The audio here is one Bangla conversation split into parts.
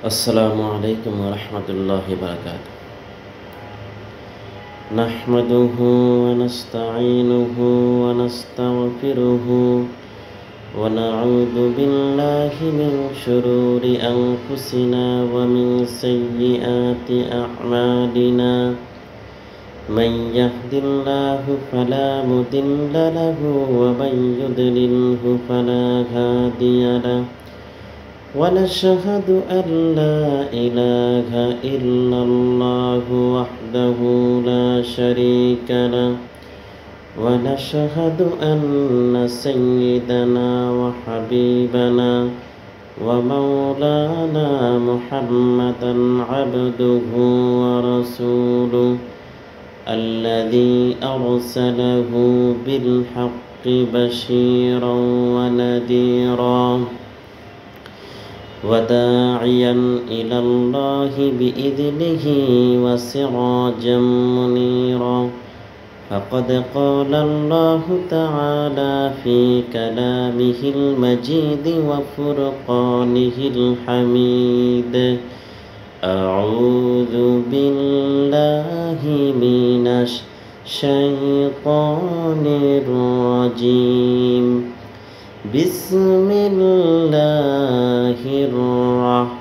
अस्सलामु अलैकुम व रहमतुल्लाहि व बरकातुहू। नहमदुहु व नस्तईनुहु व नस्तगफिरुहु व नऊज़ु बिल्लाहि मिन शुरूरि अनफुसिना व मिन सय्यिआति अअमालिना। मन यहदिल्लाहु फला मुदिल्ल लहु व मन युद्लिल्हु फला हादिय लहु। ونشهد أن لا إله إلا الله وحده لا شريك له ونشهد أن سيدنا وحبيبنا ومولانا محمدا عبده ورسوله الذي أرسله بالحق بشيرا ونذيرا وداعيا إلى الله بإذنه وسراجا منيرا. فقد قال الله تعالى في كلامه المجيد وفرقانه الحميد: أعوذ بالله من الشيطان الرجيم. بسم الله الرحمن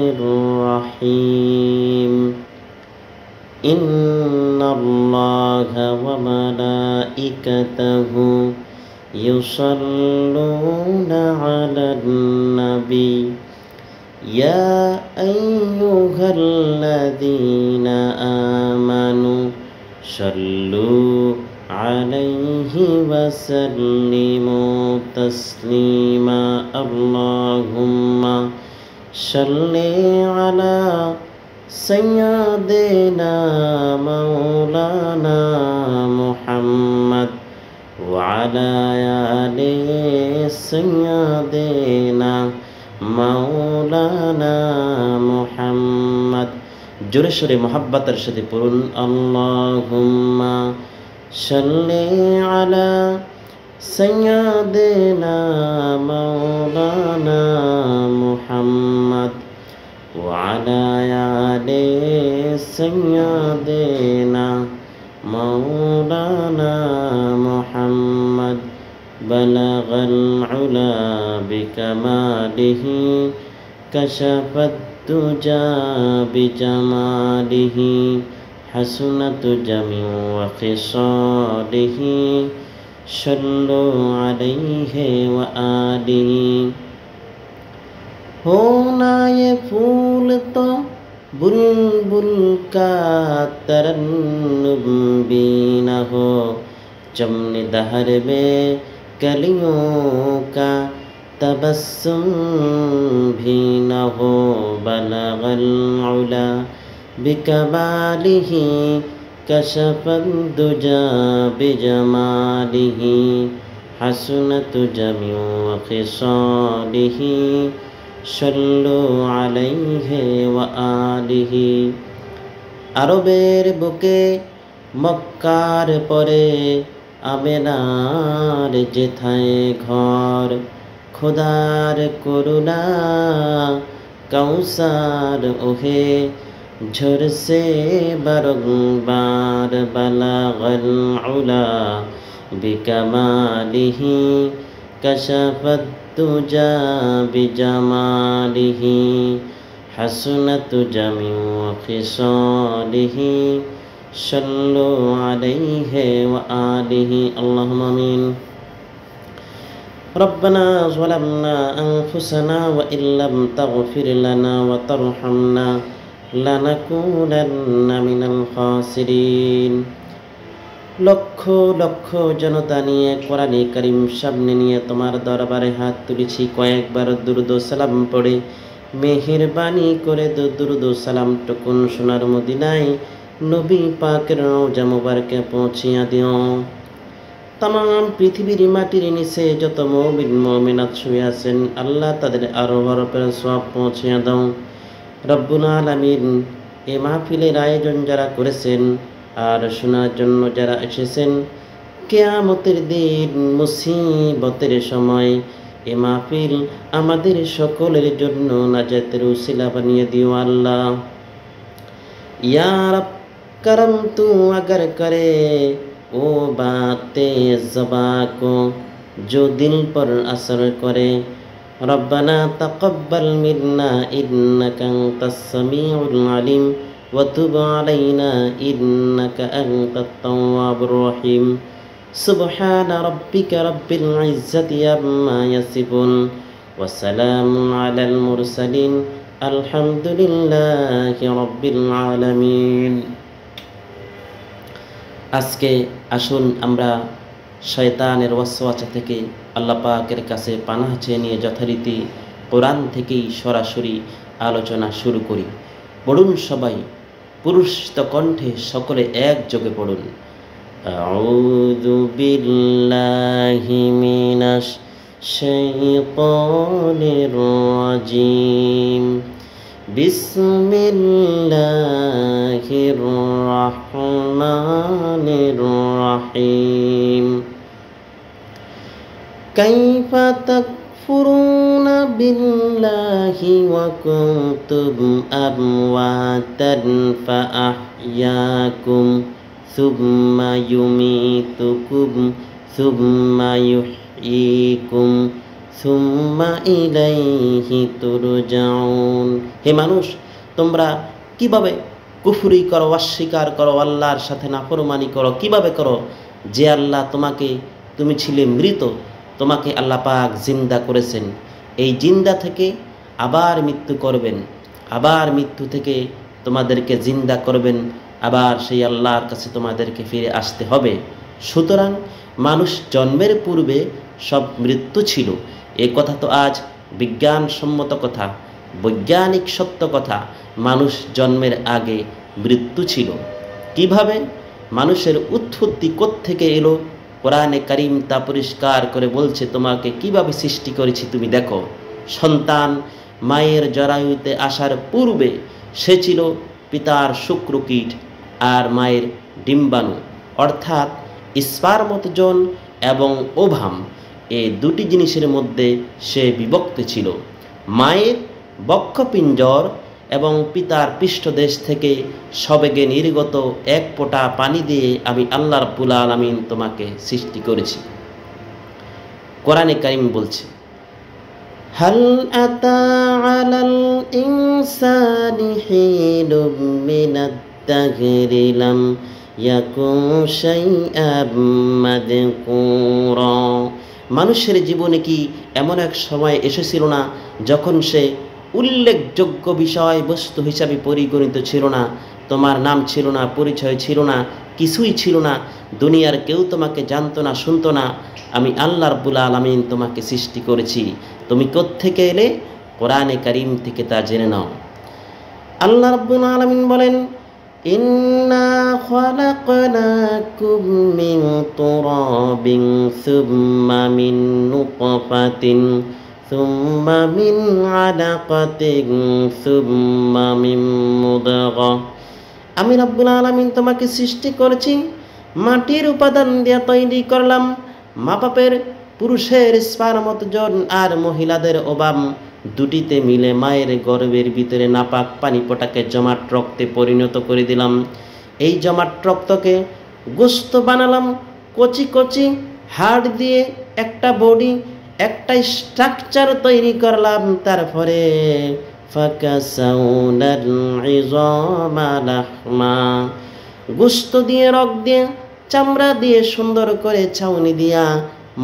الرحيم. إن الله وملائكته يصلون على النبي يا أيها الذين آمنوا صلوا عليه وسلموا تسليما. اللهم صل على سيدنا مولانا محمد وعلى آل سيدنا مولانا محمد. জোরে সোরে মোহাব্বতের সাথে পড়ুন আল্লাহুম্মা সাল্লি আলা সাইয়্যিদিনা মাওলানা মুহাম্মদ ওয়া আলা আলি সাইয়্যিদিনা মাওলানা মুহাম্মদ। বালাগাল উলা বিকামালিহি কাশাফাত তুজা বিজামালিহি হাসনাতু জামিউ খিসালিহি সাল্লু আলাইহি ওয়া আলিহি। होना ये फूल तो बुलबुल का तरन्नुम भी न हो, चमन दहर में कलियों का तबस्सुम भी न हो। बलगल उला बिकमालिही कशफद दुजा बिजमालिही हसनतु जमिउ खिसालिही सल्लु अलैहि व आलिहि। আরবের বুকে মক্কার পরে আমেনার যেথায় ঘর, খোদার করুণা কৌসার ওহে ঝরসে বারংবার। বালাগাল উলা বিকামালিহি কাশাফাত তুজা বিজামালিহি হাসনাতু জামিউ খিসালিহি সাল্লু আলাইহি ওয়া আলিহি। আল্লাহুম্মা আমিন। ربنا ظلمنا أنفسنا وإن لم تغفر لنا وترحمنا لنكونن من الخاسرين। লক্ষ লক্ষ জনতা নিয়ে কোরআনে কারীম সামনে নিয়ে তোমার দরবারে হাত তুলেছি। কয়েকবার দুরূদ ও সালাম পড়ে মেহেরবানি করে দুরূদ ও সালাম টুকুন সোনার মদিনায় নবী পাকের রওজা মুবারকে পৌঁছিয়া দিও। तमाम পৃথিবীর মাটির নিচে যত মুমিন মুমিনাত শুয়ে আছেন, আল্লাহ তাদের আরোহর সওয়াব পৌঁছিয়া দাও। রব্বুল আলামিন, এই মাহফিলের আয়োজন যারা করেছেন আর শোনার জন্য যারা এসেছেন, কিয়ামতের দিন মুসিবতের সময় এ মাহফিল আমাদের সকলের জন্য নাজাতের উসিলা বানিয়ে দিও আল্লাহ। या रब करम तू अगर करे वो बातें ज़बां को जो दिल पर असर करे। रब्बना तक़ब्बल मिन्ना इन्नका अंतस समीउल अलीम व तुब अलैना इन्नका अंतत तव्वाबुर रहीम। सुब्हान रब्बिका रब्बिल इज़्ज़ति अम्मा यसिफून व सलामुन अलल मुरसलीन আলহামদুলিল্লাহি রাব্বিল আলামিন। আজকে আসুন আমরা শয়তানের ওয়াসওয়াসা থেকে আল্লাহ পাকের কাছে পানাহ চেয়ে নিয়ে যথারীতি কোরআন থেকেই সরাসরি আলোচনা শুরু করি। পড়ুন সবাই পুরুষিত কণ্ঠে সকলে একযোগে পড়ুন। আউযু বিল্লাহি মিনাশ শাইতানির রাজিম। বিসমিল্লাহির রহমানির রহিম। কাইফা তাকফুরুনা বিল্লাহি ওয়া কুনতুম আমওয়াতান ফাআহইয়াকুম সুম্মা ইউমীতুকুম সুম্মা ইউহয়িকুম সুম্মা ইলাইহি তুরজাউন। হে মানুষ, তোমরা কিভাবে কুফরি করো, অস্বীকার করো, আল্লাহর সাথে নাফরমানি করো? কিভাবে করো? যে আল্লাহ তুমি ছিলে মৃত, তোমাকে আল্লাহ পাক জিন্দা করেছেন। এই জিন্দা থেকে আবার মৃত্যু করবেন, আবার মৃত্যু থেকে তোমাদেরকে জিন্দা করবেন, আবার সেই আল্লাহর কাছে তোমাদেরকে ফিরে আসতে হবে। সুতরাং মানুষ জন্মের পূর্বে সব মৃত্যু ছিল। এ কথা তো আজ বিজ্ঞানসম্মত কথা, বৈজ্ঞানিক সত্য কথা। মানুষ জন্মের আগে মৃত্যু ছিল। কিভাবে? মানুষের উৎপত্তি কোত্থেকে এলো? কোরআনে কারীম তা পরিষ্কার করে বলছে, তোমাকে কিভাবে সৃষ্টি করেছি তুমি দেখো। সন্তান মায়ের জরায়ুতে আসার পূর্বে সে ছিল পিতার শুক্রকীট আর মায়ের ডিম্বাণু, অর্থাৎ স্পার্মোজোন এবং ওভাম। এই দুটি জিনিসের মধ্যে সে বিভক্ত ছিল। মায়ের বক্ষপিঞ্জর এবং পিতার পৃষ্ঠদেশ থেকে সবেগে নির্গত এক ফোঁটা পানি দিয়ে আমি আল্লাহ রাব্বুল আলামিন তোমাকে সৃষ্টি করেছি। কোরআনে কারীম বলছে, হাল আতা আলাল ইনসানি হিনুম মিনাদ দাহরি লাম ইয়াকুন শাইআম মাযকুরা। মানুষের জীবনে কি এমন এক সময় এসেছিল না যখন সে উল্লেখযোগ্য বিষয়বস্তু হিসাবে পরিগণিত ছিল না? তোমার নাম ছিল না, পরিচয় ছিল না, কিছুই ছিল না। দুনিয়ার কেউ তোমাকে জানতো না, শুনতো না। আমি আল্লাহ রাব্বুল আলামিন তোমাকে সৃষ্টি করেছি। তুমি কোত্থেকে এলে? কোরআনে কারীম থেকে তা জেনে নাও। আল্লাহ রাব্বুল আলামিন বলেন, ইন্না খালাকনাকুম মিন তুরাবিন সুম্মা মিন নুতফাতিন সুম্মা মিন আলাকাতিন সুম্মা মিন মুদগা। আমি রাব্বুল আলামিন তোমাকে সৃষ্টি করেছি, মাটির উপাদান দিয়ে তৈরি করলাম। মা বাপের পুরুষের স্পার্মোজোন আর মহিলাদের ওভাম দুটিতে মিলে মায়ের গর্ভের ভিতরে নাপাক পানি পটাকে জমাট রক্তে পরিণত করে দিলাম। এই জমাট রক্তকে গোশত বানালাম, কচি কচি হাড় দিয়ে একটা বডি, একটা স্ট্রাকচার তৈরি করলাম। তারপরে ফাকাসাউনাল ইযামা লাহমা, গোশত দিয়ে, রক দিয়ে, চামড়া দিয়ে সুন্দর করে ছাউনি দিয়া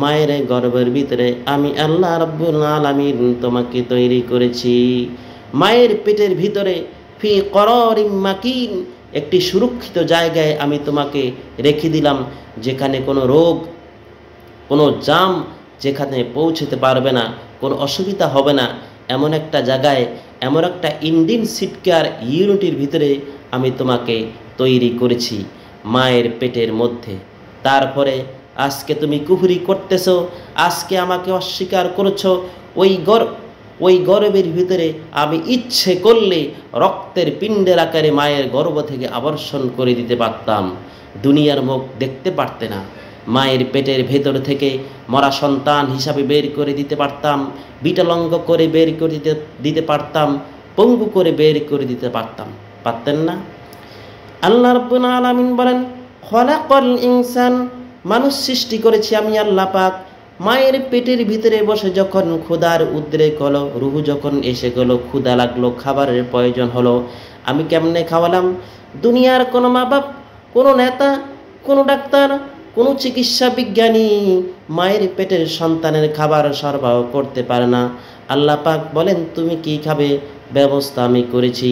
মায়ের গর্ভের ভিতরে আমি আল্লাহ রাব্বুল আলামিন তোমাকে তৈরি করেছি। মায়ের পেটের ভিতরে ফি করারিম মাকিন, একটি সুরক্ষিত জায়গায় আমি তোমাকে রেখে দিলাম, যেখানে কোনো রোগ, কোনো জাম যেখানে পৌঁছতে পারবে না, কোনো অসুবিধা হবে না। এমন একটা জায়গায়, এমন একটা ইনটেনসিভ কেয়ার ইউনিটের ভিতরে আমি তোমাকে তৈরি করেছি মায়ের পেটের মধ্যে। তারপরে আজকে তুমি কুফরি করতেছো, আজকে আমাকে অস্বীকার করছো। ওই গর্ভের ভিতরে আমি ইচ্ছে করলে রক্তের পিণ্ডের আকারে মায়ের গর্ভ থেকে আবর্ষণ করে দিতে পারতাম। দুনিয়ার মুখ দেখতে পারতে না। মায়ের পেটের ভেতর থেকে মরা সন্তান হিসাবে বের করে দিতে পারতাম, বিকলাঙ্গ করে বের করে দিতে পারতাম, পঙ্গু করে বের করে দিতে পারতাম, পারতেন না? আল্লাহ রাব্বুল আলামিন বলেন, খলাকাল ইনসান, মানুষ সৃষ্টি করেছি আমি আল্লাহ পাক। মায়ের পেটের ভিতরে বসে যখন ক্ষুধার উদ্রেক হলো, রুহু যখন এসে গেল, ক্ষুধা লাগলো, খাবারের প্রয়োজন হলো, আমি কেমনে খাওয়ালাম? দুনিয়ার কোনো মা বাপ, কোনো নেতা, কোনো ডাক্তার, কোনো চিকিৎসা বিজ্ঞানী মায়ের পেটের সন্তানের খাবার সরবরাহ করতে পারে না। আল্লাহ পাক বলেন, তুমি কি খাবে? ব্যবস্থা আমি করেছি।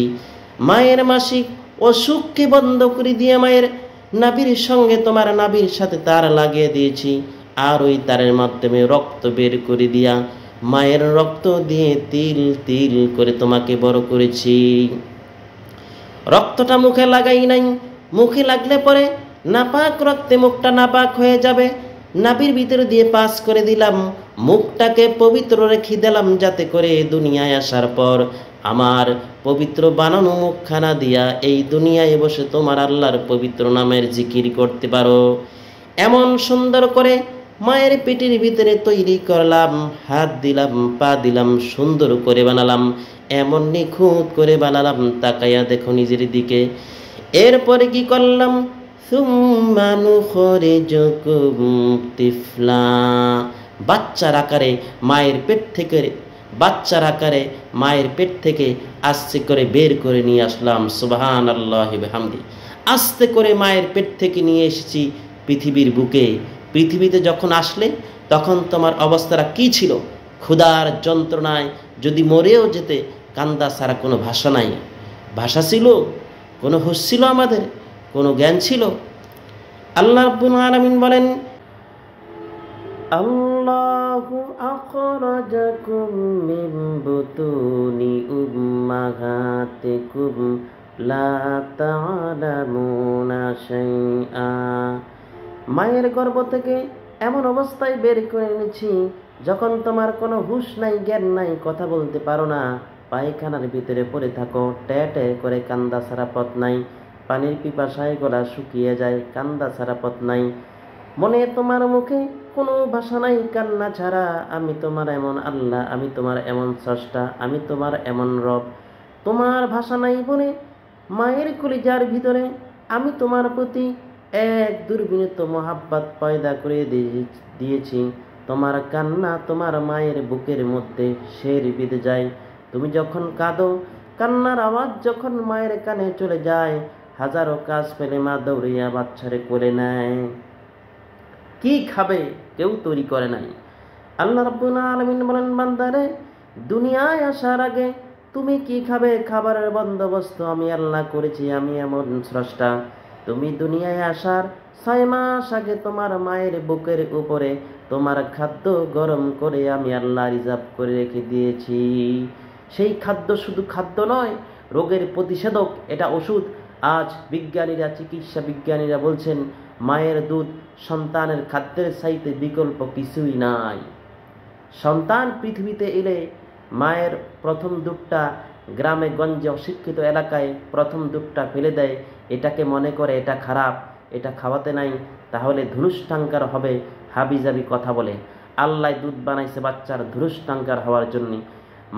মায়ের মাসিক অসুখকে বন্ধ করে দিয়ে মায়ের নাভির সঙ্গে তোমার নাভির সাথে তার লাগিয়ে দিয়েছি, আর ওই তারের মাধ্যমে রক্ত বের করে দিয়া মায়ের রক্ত দিয়ে তিল তিল করে তোমাকে বড় করেছি। রক্তটা মুখে লাগাই নাই, মুখে লাগলে পরে নাপাক রক্তে মুখটা নাপাক হয়ে যাবে। নাভির ভিতর দিয়ে পাস করে দিলাম, মুখটাকে পবিত্র রেখে দিলাম, যাতে করে দুনিয়ায় আসার পর আমার পবিত্র বানানো মুখখানা দিয়া এই দুনিয়ায় বসে তোমার আল্লাহর পবিত্র নামের জিকির করতে পারো। এমন সুন্দর করে মায়ের পেটের ভিতরে তৈরি করলাম, হাত দিলাম, পা দিলাম, সুন্দর করে বানালাম, এমন নিখুঁত করে বানালাম, তাকাইয়া দেখো নিজের দিকে। এরপরে কি করলাম? সুম্মা নুখরিজুকুম তিফলা, বাচ্চার আকারে মায়ের পেট থেকে, বাচ্চার আকারে মায়ের পেট থেকে আস্তে করে বের করে নিয়ে আসলাম। সুবহানাল্লাহি বিহামদি। আস্তে করে মায়ের পেট থেকে নিয়ে এসেছি পৃথিবীর বুকে। পৃথিবীতে যখন আসলে তখন তোমার অবস্থাটা কি ছিল? ক্ষুধার যন্ত্রণায় যদি মরেও যেতে, কান্দা ছাড়া কোনো ভাষা নাই। ভাষা ছিল? কোনো হুঁশ ছিল আমাদের? কোনো জ্ঞান ছিল? আল্লাহ রাব্বুল আলামিন বলেন, আল্লাহু আখরাজাকুম মিন বুতুনি উম্মাহাতিকুম লা তা'লামুনা শাইআ, মায়ের গর্ভ থেকে এমন অবস্থায় বের করে এনেছি যখন তোমার কোনো হুঁশ নাই, জ্ঞান নাই, কথা বলতে পারো না, পায়খানার ভিতরে পড়ে থাকো, ট্যা ট্যা করে, কান্দা ছাড়া পথ নাই, পানির পিপাসায় গলা শুকিয়ে যায়, কান্দা ছাড়া পথ নাই, মনে তোমার মুখে কোনো ভাষা নাই কান্না ছাড়া। আমি তোমার এমন আল্লাহ, আমি তোমার এমন স্রষ্টা, আমি তোমার এমন রব। তোমার ভাষা নাই বলে মায়ের কলিজার ভিতরে আমি তোমার প্রতি এক দুর্বিনীত মহাব্বত পয়দা করে দিয়েছি। তোমার কান্না তোমার মায়ের বুকের মধ্যে শের বেঁধে যায়। তুমি যখন কাঁদো, কান্নার আওয়াজ যখন মায়ের কানে চলে যায়, হাজারো কাজ ফেলে মা দৌড়িয়া বাচ্চারে কোলে নেয়। কি খাবে কেউ তৈরি করে নাই। আল্লাহ রাব্বুল আলামিন বলেন, বান্দারে, দুনিয়ায় আসার আগে তুমি কি খাবে, খাবারের বন্দোবস্ত আমি আল্লাহ করেছি, আমি এমন স্রষ্টা। তুমি দুনিয়ায় আসার 6 মাস আগে তোমার মায়ের বুকের উপরে তোমার খাদ্য গরম করে আমি আল্লাহ রিজার্ভ করে রেখে দিয়েছি। সেই খাদ্য শুধু খাদ্য নয়, রোগের প্রতিষেধক, এটা ওষুধ। আজ বিজ্ঞানীরা, চিকিৎসা বিজ্ঞানীরা বলছেন, মায়ের দুধ সন্তানের খাদ্যের চাইতে বিকল্প কিছুই নাই। সন্তান পৃথিবীতে এলে মায়ের প্রথম দুধটা গ্রামে গঞ্জে অশিক্ষিত এলাকায় প্রথম দুধটা ফেলে দেয়, এটাকে মনে করে এটা খারাপ, এটা খাওয়াতে নাই, তাহলে ধনুষ্টাঙ্কার হবে, হাবিজাবি কথা বলে। আল্লাহ দুধ বানাইছে বাচ্চার ধনুষ্টাঙ্কার হওয়ার জন্যে।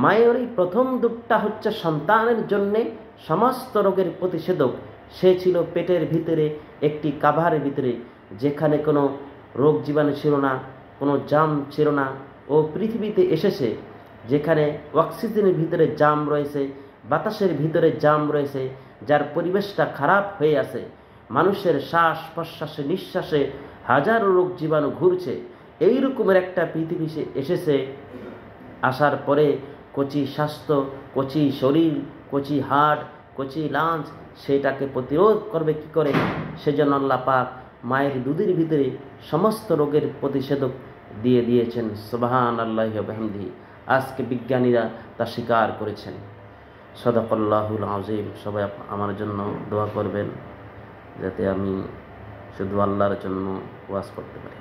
মায়ের এই প্রথম দুধটা হচ্ছে সন্তানের জন্যে সমস্ত রোগের প্রতিষেধক। সে ছিল পেটের ভিতরে একটি কাভারের ভিতরে, যেখানে কোনো রোগ জীবাণু ছিল না, কোনো জাম ছিল না। ও পৃথিবীতে এসেছে যেখানে অক্সিজেনের ভিতরে জাম রয়েছে, বাতাসের ভিতরে জাম রয়েছে, যার পরিবেশটা খারাপ হয়ে আছে। মানুষের শ্বাস প্রশ্বাসে, নিঃশ্বাসে হাজারো রোগ জীবাণু ঘুরছে। এই রকমের একটা পৃথিবী এসেছে। আসার পরে কচি স্বাস্থ্য, কচি শরীর, কচি হাড়, কচি লাঞ্চ, সেটাকে প্রতিরোধ করবে কি করে? সেজন্য আল্লাহ পাক মায়ের দুধের ভিতরে সমস্ত রোগের প্রতিষেধক দিয়ে দিয়েছেন। সুবহানাল্লাহি ওয়া বিহামদিহি। আজকে বিজ্ঞানীরা তা স্বীকার করেছেন। সাদাকাল্লাহুল আযীম। সবাই আমার জন্য দোয়া করবেন যাতে আমি শুধু আল্লাহর জন্য ওয়াজ করতে পারি।